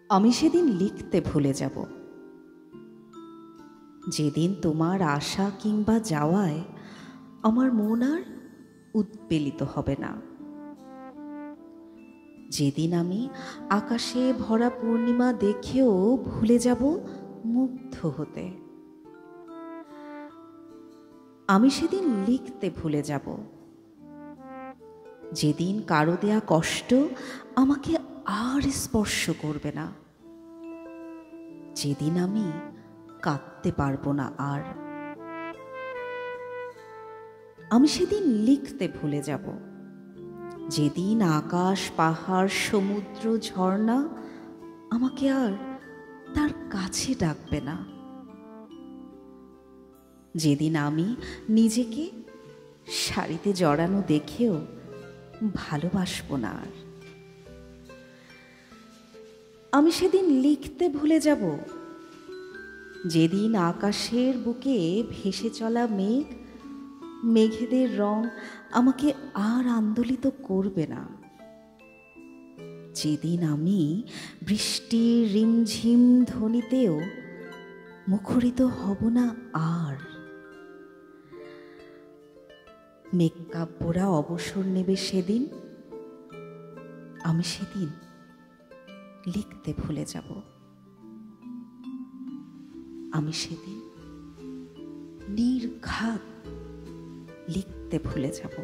আমি সেদিন লিখতে ভুলে যাব, যেদিন তোমার আসা কিংবা যাওয়ায় আমার মন আর উদ্বেলিত হবে না, যেদিন আমি আকাশে ভরা পূর্ণিমা দেখেও ভুলে যাব মুগ্ধ হতে। আমি সেদিন লিখতে ভুলে যাব, যেদিন কারো দেয়া কষ্ট আমাকে আর স্পর্শ করবে না, যেদিন আমি কাঁদতে পারবো না আর। আমি সেদিন লিখতে ভুলে যাব, যেদিন আকাশ পাহাড় সমুদ্র ঝর্ণা আমাকে আর তার কাছে ডাকবে না, যেদিন আমি নিজেকে শাড়িতে জড়ানো দেখেও ভালোবাসবো না আর। আমি সেদিন লিখতে ভুলে যাব, যেদিন আকাশের বুকে ভেসে চলা মেঘ মেঘেদের রং আমাকে আর আন্দোলিত করবে না, যেদিন আমি বৃষ্টির রিমঝিম ধ্বনিতেও মুখরিত হব না আর। মেঘকাব্যরা অবসর নেবে সেদিন, আমি সেদিন লিখতে ভুলে যাব। আমি সেদিন নির্ঘাত লিখতে ভুলে যাব।